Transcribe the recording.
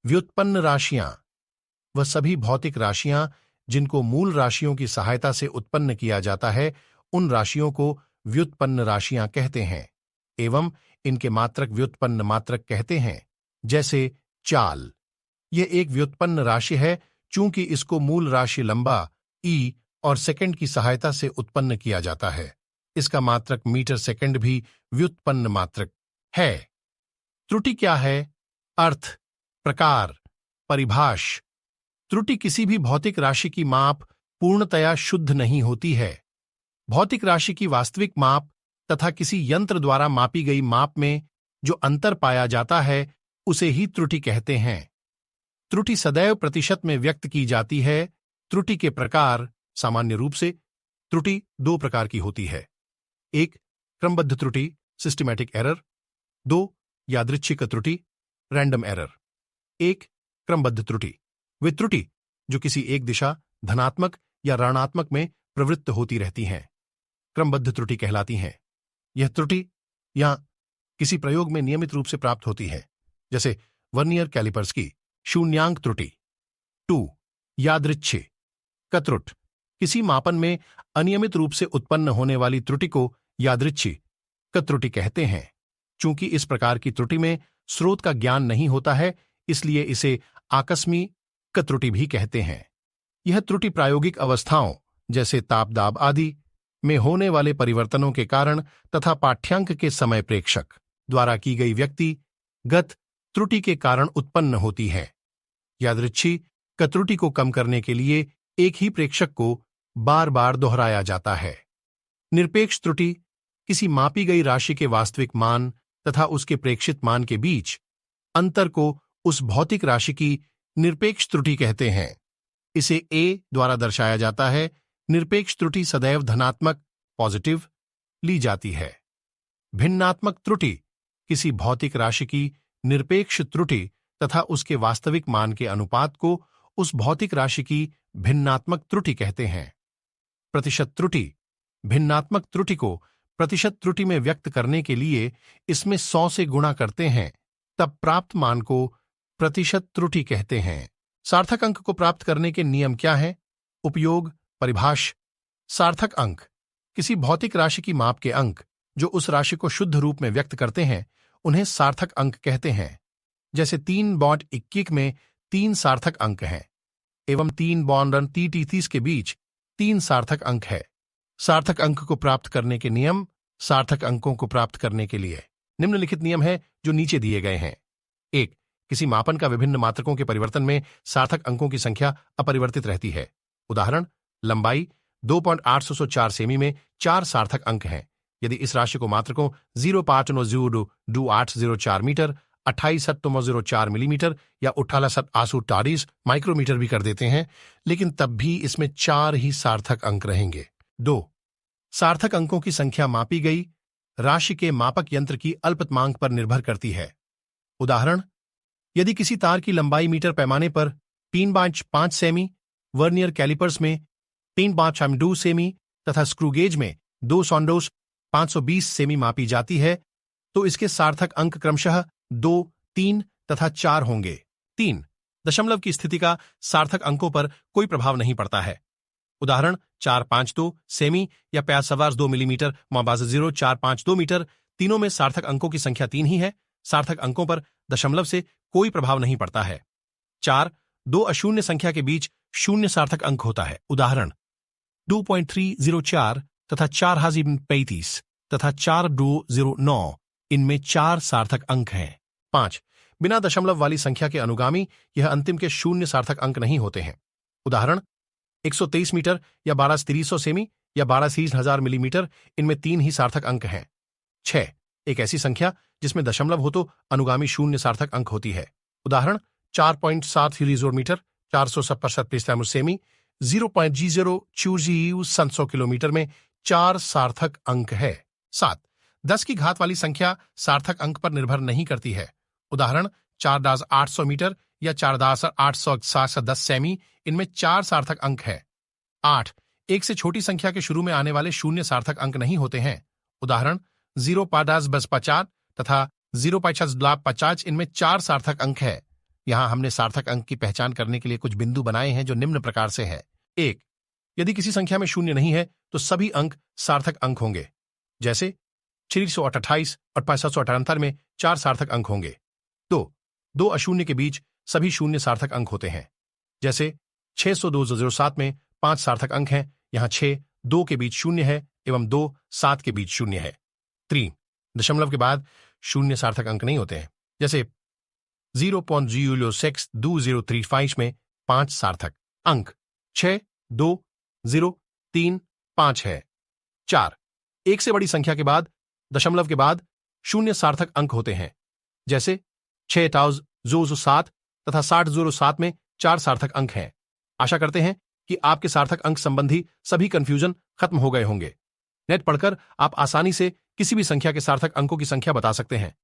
व्युत्पन्न राशियां वह सभी भौतिक राशियां जिनको मूल राशियों की सहायता से उत्पन्न किया जाता है, उन राशियों को व्युत्पन्न राशियां कहते हैं एवं इनके मात्रक व्युत्पन्न मात्रक कहते हैं। जैसे चाल, यह एक व्युत्पन्न राशि है चूंकि इसको मूल राशि लंबा ई और सेकंड की सहायता से उत्पन्न किया जाता है। इसका मात्रक मीटर सेकंड भी व्युत्पन्न मात्रक है। त्रुटि क्या है? अर्थ, प्रकार, परिभाष। त्रुटि किसी भी भौतिक राशि की माप पूर्णतया शुद्ध नहीं होती है। भौतिक राशि की वास्तविक माप तथा किसी यंत्र द्वारा मापी गई माप में जो अंतर पाया जाता है उसे ही त्रुटि कहते हैं। त्रुटि सदैव प्रतिशत में व्यक्त की जाती है। त्रुटि के प्रकार सामान्य रूप से त्रुटि दो प्रकार की होती है। एक, क्रमबद्ध त्रुटि सिस्टमैटिक एरर। दो, यादृच्छिक त्रुटि रैंडम एरर। एक, क्रमबद्ध त्रुटि वे त्रुटि जो किसी एक दिशा धनात्मक या ऋणात्मक में प्रवृत्त होती रहती हैं, क्रमबद्ध त्रुटि कहलाती हैं। यह त्रुटि या किसी प्रयोग में नियमित रूप से प्राप्त होती है, जैसे वर्नियर कैलिपर्स की शून्यांक त्रुटि। 2, यादृच्छिक त्रुटि किसी मापन में अनियमित रूप से उत्पन्न होने वाली त्रुटि को यादृच्छिक त्रुटि कहते हैं। चूंकि इस प्रकार की त्रुटि में स्रोत का ज्ञान नहीं होता है, इसलिए इसे आकस्मिक त्रुटि भी कहते हैं। यह त्रुटि प्रायोगिक अवस्थाओं जैसे ताप दाब आदि में होने वाले परिवर्तनों के कारण तथा पाठ्यांक के समय प्रेक्षक द्वारा की गई व्यक्तिगत त्रुटि के कारण उत्पन्न होती है। यादृच्छिक त्रुटि को कम करने के लिए एक ही प्रेक्षक को बार बार दोहराया जाता है। निरपेक्ष त्रुटि किसी मापी गई राशि के वास्तविक मान तथा उसके प्रेक्षित मान के बीच अंतर को उस भौतिक राशि की निरपेक्ष त्रुटि कहते हैं। इसे ए द्वारा दर्शाया जाता है। निरपेक्ष त्रुटि सदैव धनात्मक पॉजिटिव ली जाती है। भिन्नात्मक त्रुटि किसी भौतिक राशि की निरपेक्ष त्रुटि तथा उसके वास्तविक मान के अनुपात को उस भौतिक राशि की भिन्नात्मक त्रुटि कहते हैं। प्रतिशत त्रुटि भिन्नात्मक त्रुटि को प्रतिशत त्रुटि में व्यक्त करने के लिए इसमें 100 से गुणा करते हैं, तब प्राप्त मान को प्रतिशत त्रुटि कहते हैं। सार्थक अंक को प्राप्त करने के नियम क्या हैं? उपयोग, परिभाष। सार्थक अंक किसी भौतिक राशि की माप के अंक जो उस राशि को शुद्ध रूप में व्यक्त करते हैं, उन्हें सार्थक अंक कहते हैं। जैसे 3.21 में 3 सार्थक अंक हैं एवं 3.33 के बीच 3 सार्थक अंक है। सार्थक अंक को प्राप्त करने के नियम। सार्थक अंकों को प्राप्त करने के लिए निम्नलिखित नियम है जो नीचे दिए गए हैं। 1, किसी मापन का विभिन्न मात्रकों के परिवर्तन में सार्थक अंकों की संख्या अपरिवर्तित रहती है। उदाहरण, लंबाई 2.804 सेमी में 4 सार्थक अंक हैं। यदि इस राशि को मात्रकों 0.02804 मीटर, 28.04 मिलीमीटर या 18.48 माइक्रोमीटर भी कर देते हैं, लेकिन तब भी इसमें 4 ही सार्थक अंक रहेंगे। 2, सार्थक अंकों की संख्या मापी गई राशि के मापक यंत्र की अल्पतमांक पर निर्भर करती है। उदाहरण, यदि किसी तार की लंबाई मीटर पैमाने पर 3.5 सेमी, वर्नियर कैलिपर्स में 3.2 सेमी तथा स्क्रूगेज में 2/520 सेमी मापी जाती है, तो इसके सार्थक अंक क्रमशः 2, 3 तथा 4 होंगे। 3, दशमलव की स्थिति का सार्थक अंकों पर कोई प्रभाव नहीं पड़ता है। उदाहरण, 452 सेमी या 5.2 मिलीमीटर / 0.452 मीटर, तीनों में सार्थक अंकों की संख्या 3 ही है। सार्थक अंकों पर दशमलव से कोई प्रभाव नहीं पड़ता है। 4, 2 अशून्य संख्या के बीच शून्य सार्थक अंक होता है। उदाहरण, 2.304 तथा 4035 तथा 4209, इनमें 4 सार्थक अंक हैं। 5, बिना दशमलव वाली संख्या के अनुगामी यह अंतिम के शून्य सार्थक अंक नहीं होते हैं। उदाहरण, 123 मीटर या 12,300 सेमी या 12,000 मिलीमीटर, इनमें 3 ही सार्थक अंक हैं। 6, एक ऐसी संख्या जिसमें दशमलव हो तो अनुगामी शून्य सार्थक अंक होती है। उदाहरण, 4.7 मीटर, 470 सेमी, 0.000 किलोमीटर में 4 सार्थक अंक है। 7, 10 की घात वाली संख्या सार्थक अंक पर निर्भर नहीं करती है। उदाहरण, 4,800 मीटर या 4,810 सेमी, इनमें 4 सार्थक अंक है। 8, एक से छोटी संख्या के शुरू में आने वाले शून्य सार्थक अंक नहीं होते हैं। उदाहरण, 0.50 तथा 0.50, इनमें 4 सार्थक अंक है। यहां हमने सार्थक अंक की पहचान करने के लिए कुछ बिंदु बनाए हैं जो निम्न प्रकार से है। 1. यदि किसी संख्या में शून्य नहीं है तो सभी अंक सार्थक अंक होंगे। जैसे 628 और 578 में 4 सार्थक अंक होंगे। 2. दो अशून्य के बीच सभी शून्य सार्थक अंक होते हैं। जैसे 602.07 में 5 सार्थक अंक हैं। यहां 6 2 के बीच शून्य है एवं 2 7 के बीच शून्य है। 3. दशमलव के बाद शून्य सार्थक अंक नहीं होते हैं। जैसे 0.062035 में 5 सार्थक अंक 6 2 0 3 5 है। 4. एक से बड़ी संख्या के बाद दशमलव के बाद शून्य सार्थक अंक होते हैं। जैसे 6,007 तथा 6007 में 4 सार्थक अंक हैं। आशा करते हैं कि आपके सार्थक अंक संबंधी सभी कंफ्यूजन खत्म हो गए होंगे। नेट पढ़कर आप आसानी से किसी भी संख्या के सार्थक अंकों की संख्या बता सकते हैं।